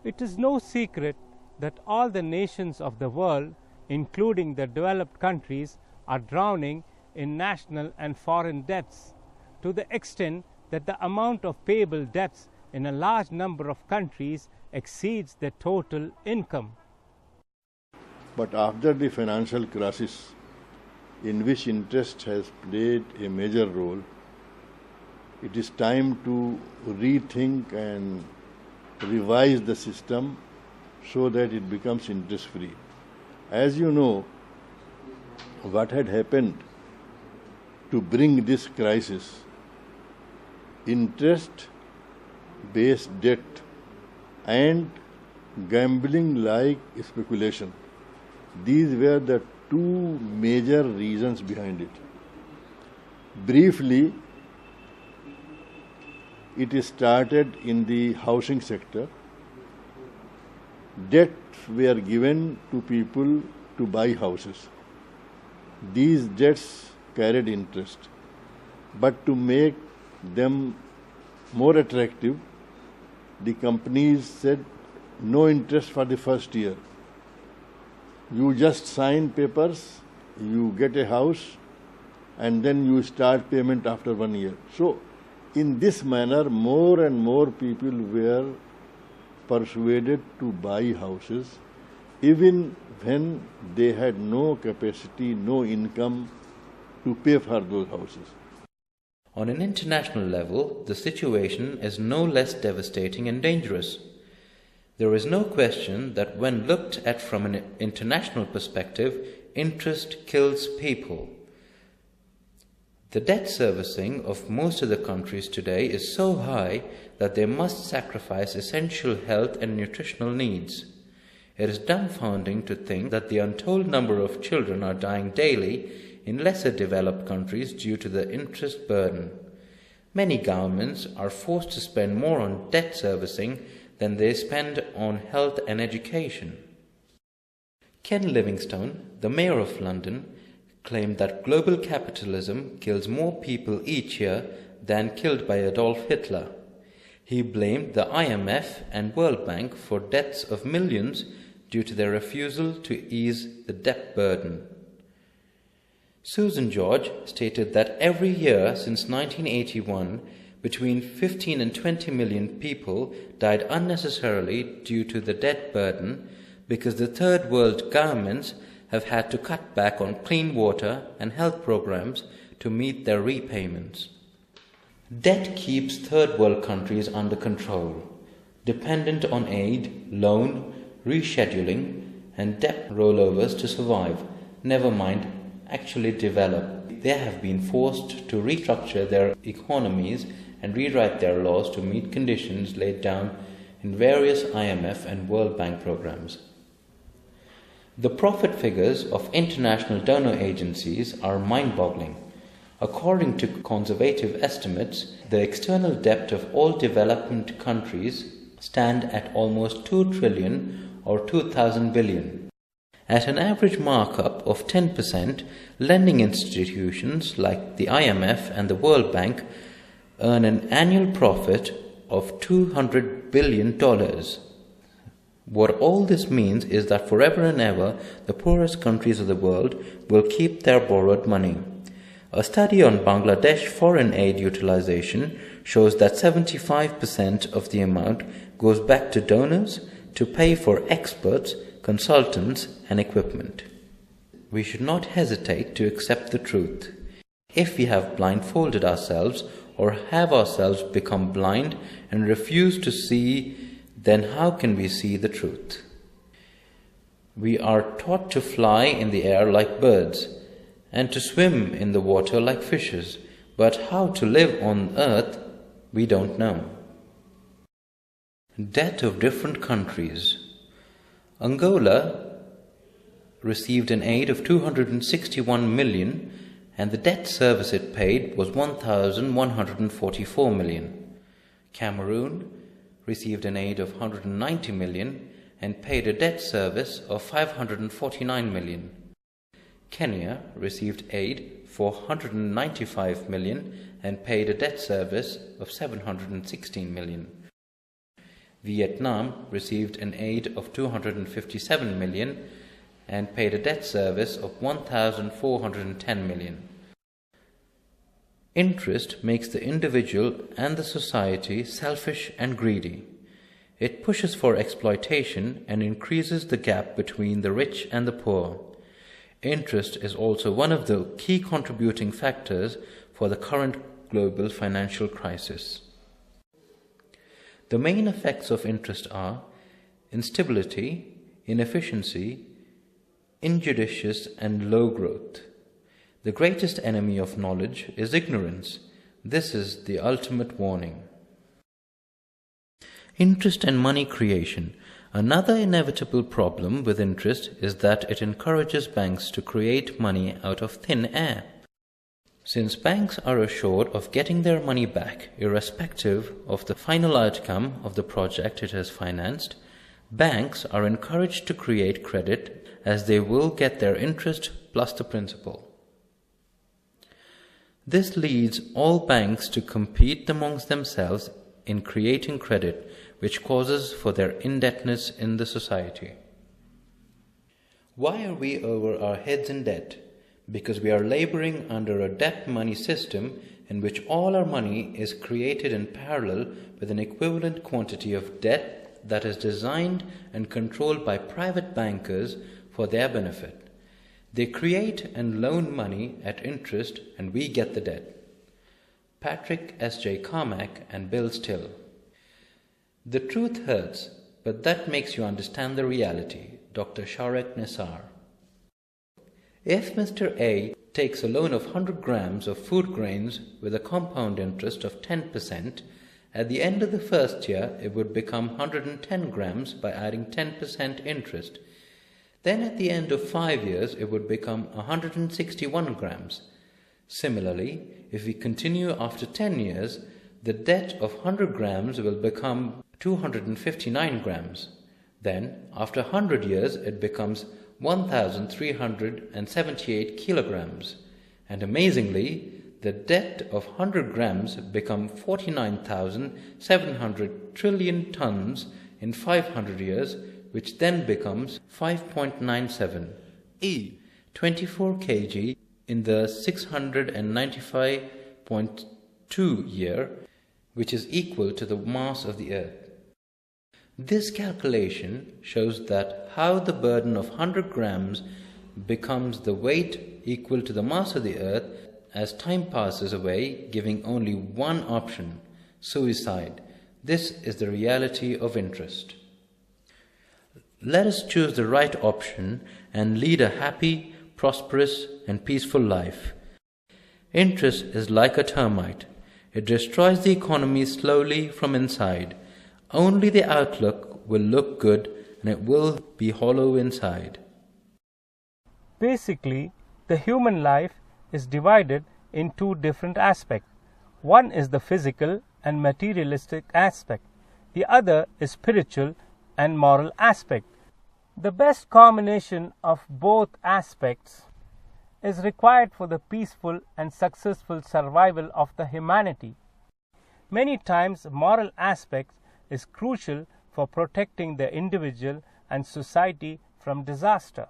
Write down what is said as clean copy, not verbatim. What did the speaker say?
It is no secret that all the nations of the world, including the developed countries, are drowning in national and foreign debts, to the extent that the amount of payable debts in a large number of countries exceeds their total income. But after the financial crisis, in which interest has played a major role, it is time to rethink and revise the system so that it becomes interest-free. As you know, what had happened to bring this crisis, interest-based debt and gambling-like speculation. These were the two major reasons behind it. Briefly, it started in the housing sector. Debts were given to people to buy houses. These debts carried interest. But to make them more attractive, the companies said no interest for the first year. You just sign papers, you get a house, and then you start payment after 1 year. So, in this manner, more and more people were persuaded to buy houses, even when they had no capacity, no income to pay for those houses. On an international level, the situation is no less devastating and dangerous. There is no question that when looked at from an international perspective, interest kills people. The debt servicing of most of the countries today is so high that they must sacrifice essential health and nutritional needs. It is dumbfounding to think that the untold number of children are dying daily in lesser developed countries due to the interest burden. Many governments are forced to spend more on debt servicing than they spend on health and education. Ken Livingstone, the Mayor of London, claimed that global capitalism kills more people each year than killed by Adolf Hitler. He blamed the IMF and World Bank for deaths of millions due to their refusal to ease the debt burden. Susan George stated that every year since 1981, between 15 and 20 million people died unnecessarily due to the debt burden because the third world governments have had to cut back on clean water and health programs to meet their repayments. Debt keeps third world countries under control, dependent on aid, loan, rescheduling, and debt rollovers to survive, never mind actually develop. They have been forced to restructure their economies and rewrite their laws to meet conditions laid down in various IMF and World Bank programs. The profit figures of international donor agencies are mind-boggling. According to conservative estimates, the external debt of all development countries stand at almost 2 trillion or 2,000 billion. At an average markup of 10%, lending institutions like the IMF and the World Bank earn an annual profit of $200 billion. What all this means is that forever and ever, the poorest countries of the world will keep their borrowed money. A study on Bangladesh foreign aid utilization shows that 75% of the amount goes back to donors to pay for experts, consultants, and equipment. We should not hesitate to accept the truth. If we have blindfolded ourselves or have ourselves become blind and refuse to see, then how can we see the truth? We are taught to fly in the air like birds and to swim in the water like fishes, but how to live on earth we don't know. Debt of different countries. Angola received an aid of 261 million and the debt service it paid was 1,144 million. Cameroon received an aid of 190 million and paid a debt service of 549 million. Kenya received aid for 195 million and paid a debt service of 716 million. Vietnam received an aid of 257 million and paid a debt service of 1,410 million. Interest makes the individual and the society selfish and greedy. It pushes for exploitation and increases the gap between the rich and the poor. Interest is also one of the key contributing factors for the current global financial crisis. The main effects of interest are instability, inefficiency, injudicious and low growth. The greatest enemy of knowledge is ignorance. This is the ultimate warning. Interest and money creation. Another inevitable problem with interest is that it encourages banks to create money out of thin air. Since banks are assured of getting their money back, irrespective of the final outcome of the project it has financed, banks are encouraged to create credit as they will get their interest plus the principal. This leads all banks to compete amongst themselves in creating credit, which causes for their indebtedness in the society. Why are we over our heads in debt? Because we are laboring under a debt money system in which all our money is created in parallel with an equivalent quantity of debt that is designed and controlled by private bankers for their benefit. They create and loan money at interest and we get the debt. Patrick S.J. Carmack and Bill Still. The truth hurts, but that makes you understand the reality. Dr. Sharek Nisar. If Mr. A takes a loan of 100 grams of food grains with a compound interest of 10%, at the end of the first year it would become 110 grams by adding 10% interest. Then at the end of 5 years it would become 161 grams. Similarly, if we continue after 10 years, the debt of 100 grams will become 259 grams. Then, after 100 years, it becomes 1,378 kilograms. And amazingly, the debt of 100 grams become 49,700 trillion tons in 500 years, which then becomes 5.97 24 kg in the 695.2 year, which is equal to the mass of the earth. This calculation shows that how the burden of 100 grams becomes the weight equal to the mass of the earth as time passes away, giving only one option: suicide. This is the reality of interest. Let us choose the right option and lead a happy, prosperous, and peaceful life. Interest is like a termite. It destroys the economy slowly from inside. Only the outlook will look good and it will be hollow inside. Basically, the human life is divided in two different aspects. One is the physical and materialistic aspect. The other is spiritual and moral aspect. The best combination of both aspects is required for the peaceful and successful survival of the humanity. Many times, moral aspect is crucial for protecting the individual and society from disaster.